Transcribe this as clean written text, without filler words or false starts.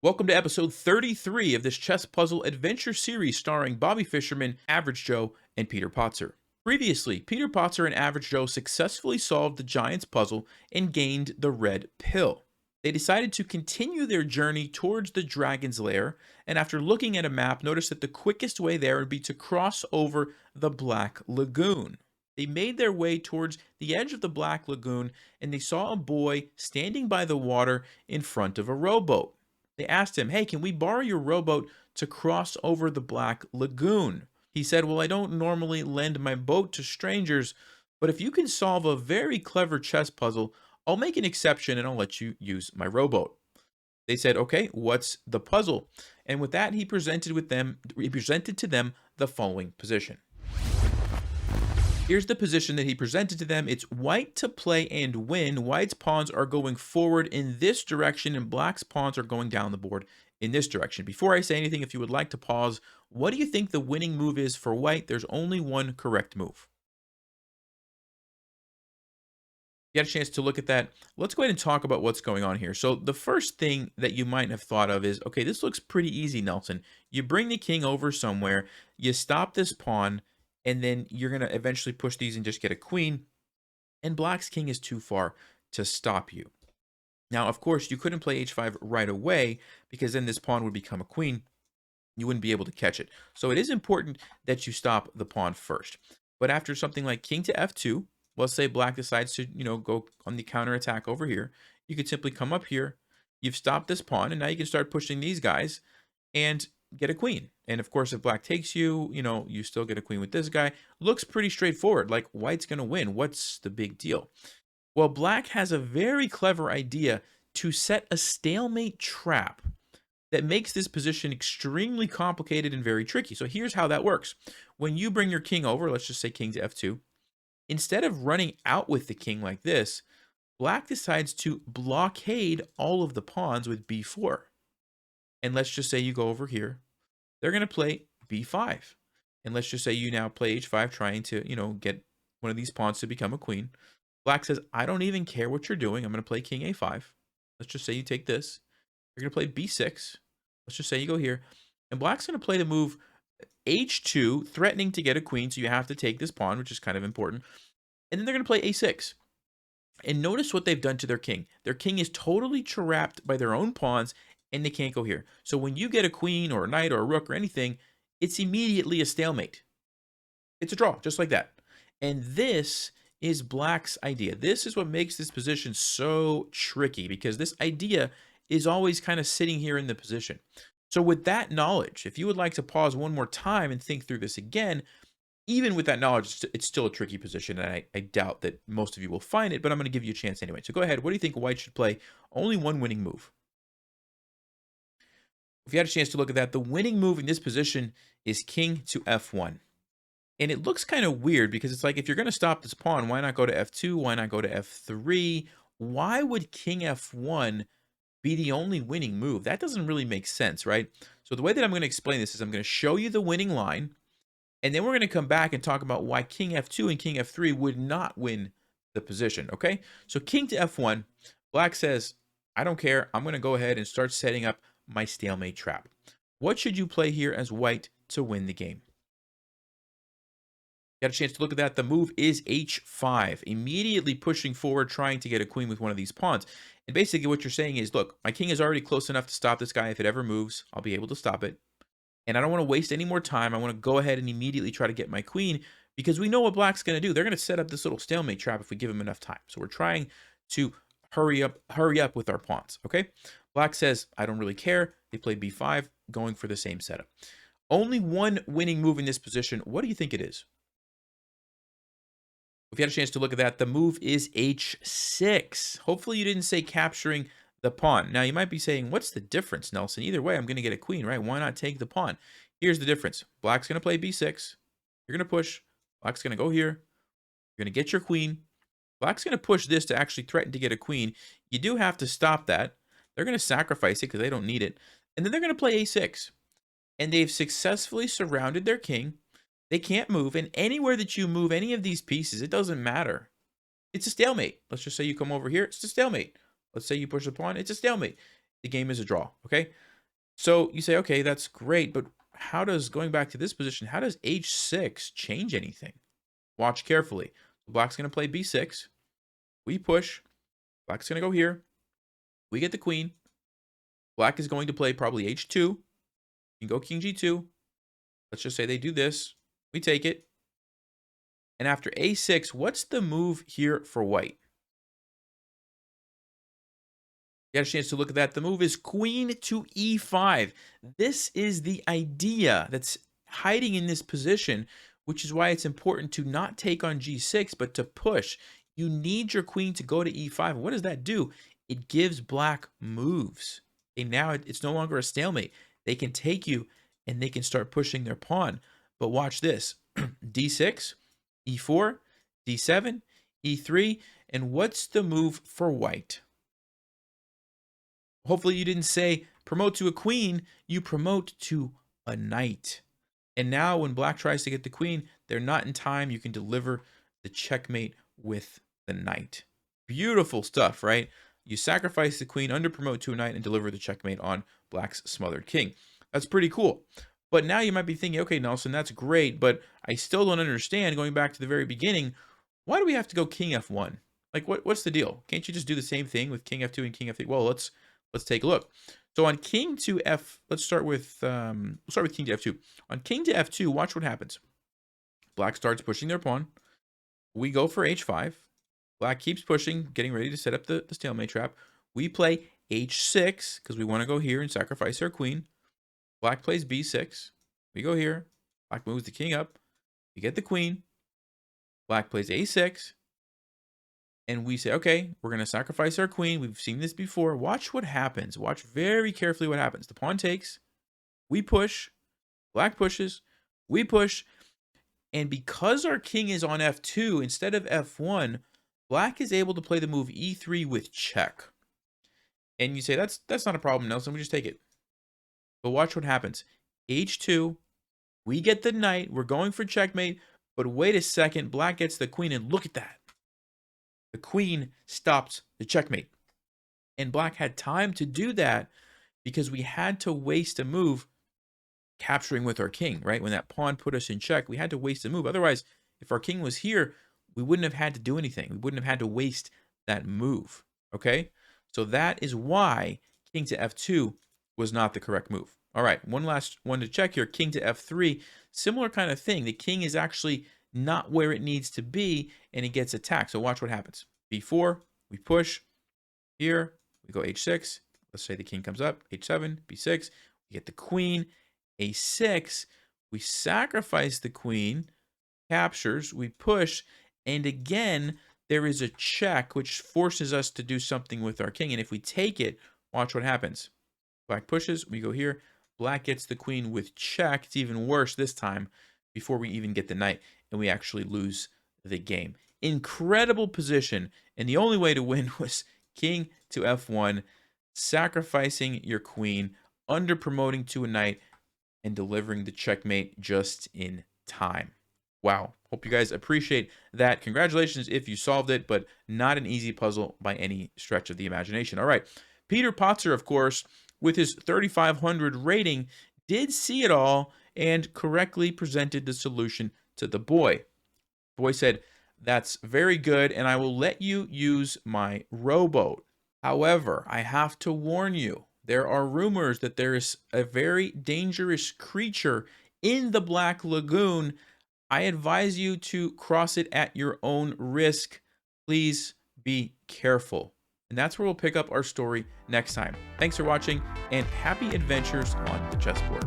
Welcome to episode 33 of this chess puzzle adventure series starring Bobby Fischerman, Average Joe, and Peter Potzer. Previously, Peter Potzer and Average Joe successfully solved the Giant's puzzle and gained the red pill. They decided to continue their journey towards the dragon's lair, and after looking at a map, noticed that the quickest way there would be to cross over the Black Lagoon. They made their way towards the edge of the Black Lagoon, and they saw a boy standing by the water in front of a rowboat. They asked him, "Hey, can we borrow your rowboat to cross over the Black Lagoon?" He said, "Well, I don't normally lend my boat to strangers, but if you can solve a very clever chess puzzle, I'll make an exception and I'll let you use my rowboat." They said, "Okay, what's the puzzle?" And with that, he presented to them the following position. Here's the position that he presented to them. It's white to play and win. White's pawns are going forward in this direction, and black's pawns are going down the board in this direction. Before I say anything, if you would like to pause, what do you think the winning move is for white? There's only one correct move. You got a chance to look at that. Let's go ahead and talk about what's going on here. So the first thing that you might have thought of is, okay, this looks pretty easy, Nelson. You bring the king over somewhere, you stop this pawn, and then you're going to eventually push these and just get a queen. And black's king is too far to stop you. Now, of course, you couldn't play h5 right away because then this pawn would become a queen. You wouldn't be able to catch it. So it is important that you stop the pawn first. But after something like king to f2, let's say black decides to, go on the counter attack over here, you could simply come up here. You've stopped this pawn, and now you can start pushing these guys and get a queen. And of course, if black takes you, you still get a queen with this guy. Looks pretty straightforward, like white's going to win. What's the big deal? Well, black has a very clever idea to set a stalemate trap that makes this position extremely complicated and very tricky. So here's how that works. When you bring your king over, let's just say king to f2, instead of running out with the king like this, black decides to blockade all of the pawns with b4. And let's just say you go over here. They're going to play b5. And let's just say you now play h5, trying to, get one of these pawns to become a queen. Black says, "I don't even care what you're doing. I'm going to play king a5. Let's just say you take this. You're going to play b6. Let's just say you go here. And black's going to play the move h2, threatening to get a queen, so you have to take this pawn, which is kind of important. And then they're going to play a6. And notice what they've done to their king. Their king is totally trapped by their own pawns, and they can't go here. So when you get a queen or a knight or a rook or anything, it's immediately a stalemate. It's a draw, just like that. And this is black's idea. This is what makes this position so tricky, because this idea is always kind of sitting here in the position. So with that knowledge, if you would like to pause one more time and think through this again, even with that knowledge, it's still a tricky position, and I doubt that most of you will find it, but I'm going to give you a chance anyway. So go ahead. What do you think white should play? Only one winning move. If you had a chance to look at that, the winning move in this position is king to f1. And it looks kind of weird because it's like, if you're going to stop this pawn, why not go to f2? Why not go to f3? Why would king f1 be the only winning move? That doesn't really make sense, right? So the way that I'm going to explain this is I'm going to show you the winning line, and then we're going to come back and talk about why king f2 and king f3 would not win the position, okay? So king to f1, black says, "I don't care. I'm going to go ahead and start setting up my stalemate trap." What should you play here as white to win the game? Got a chance to look at that. The move is h5, immediately pushing forward, trying to get a queen with one of these pawns. And basically what you're saying is, look, my king is already close enough to stop this guy. If it ever moves, I'll be able to stop it. And I don't want to waste any more time. I want to go ahead and immediately try to get my queen, because we know what black's going to do. They're going to set up this little stalemate trap if we give him enough time. So we're trying to hurry up with our pawns, okay? Black says, "I don't really care." They play b5, going for the same setup. Only one winning move in this position. What do you think it is? If you had a chance to look at that, the move is h6. Hopefully you didn't say capturing the pawn. Now you might be saying, what's the difference, Nelson? Either way, I'm going to get a queen, right? Why not take the pawn? Here's the difference. Black's going to play b6. You're going to push. Black's going to go here. You're going to get your queen. Black's going to push this to actually threaten to get a queen. You do have to stop that. They're going to sacrifice it because they don't need it. And then they're going to play a6. And they've successfully surrounded their king. They can't move, and anywhere that you move any of these pieces, it doesn't matter. It's a stalemate. Let's just say you come over here, it's a stalemate. Let's say you push the pawn, it's a stalemate. The game is a draw, okay? So you say, okay, that's great, but how does going back to this position, how does h6 change anything? Watch carefully. Black's going to play b6. We push. Black's going to go here. We get the queen. Black is going to play probably h2. You can go king g2. Let's just say they do this. We take it. And after a6, what's the move here for white? You got a chance to look at that. The move is queen to e5. This is the idea that's hiding in this position, which is why it's important to not take on g6, but to push. You need your queen to go to e5. What does that do? It gives black moves. And now it's no longer a stalemate. They can take you and they can start pushing their pawn. But watch this. d6, e4, d7, e3. And what's the move for white? Hopefully you didn't say promote to a queen, you promote to a knight. And now when black tries to get the queen, they're not in time. You can deliver the checkmate with the knight. Beautiful stuff, right? You sacrifice the queen, under promote to a knight, and deliver the checkmate on black's smothered king. That's pretty cool. But now you might be thinking, okay, Nelson, that's great, but I still don't understand, going back to the very beginning, why do we have to go king f1? Like, what's the deal? Can't you just do the same thing with king f2 and king f3? Well, let's take a look. So on king to f, let's start with we'll start with king to f2. On king to f2, watch what happens. Black starts pushing their pawn. We go for h5. Black keeps pushing, getting ready to set up the stalemate trap. We play h6 because we want to go here and sacrifice our queen. Black plays b6. We go here. Black moves the king up. We get the queen. Black plays a6. And we say, okay, we're going to sacrifice our queen. We've seen this before. Watch what happens. Watch very carefully what happens. The pawn takes. We push. Black pushes. We push. And because our king is on f2 instead of f1, black is able to play the move e3 with check. And you say, that's not a problem, Nelson. We just take it. But watch what happens. h2. We get the knight. We're going for checkmate. But wait a second. Black gets the queen. And look at that. The queen stops the checkmate. And black had time to do that because we had to waste a move capturing with our king, right? When that pawn put us in check, we had to waste a move. Otherwise, if our king was here, we wouldn't have had to do anything. We wouldn't have had to waste that move, okay? So that is why king to f2 was not the correct move. All right, one last one to check here. King to f3, similar kind of thing. The king is actually not where it needs to be, and it gets attacked. So watch what happens. b4, we push. Here, we go h6. Let's say the king comes up. h7, b6. We get the queen. a6. We sacrifice the queen. Captures. We push. And again, there is a check, which forces us to do something with our king. And if we take it, watch what happens. Black pushes. We go here. Black gets the queen with check. It's even worse this time before we even get the knight, and we actually lose the game. Incredible position, and the only way to win was king to f1, sacrificing your queen, under promoting to a knight, and delivering the checkmate just in time. Wow. Hope you guys appreciate that. Congratulations if you solved it, but not an easy puzzle by any stretch of the imagination. All right. Peter Potzer, of course, with his 3,500 rating, did see it all and correctly presented the solution to the boy. The boy said, "That's very good, and I will let you use my rowboat. However, I have to warn you, there are rumors that there is a very dangerous creature in the Black Lagoon. I advise you to cross it at your own risk. Please be careful." And that's where we'll pick up our story next time. Thanks for watching, and happy adventures on the chessboard.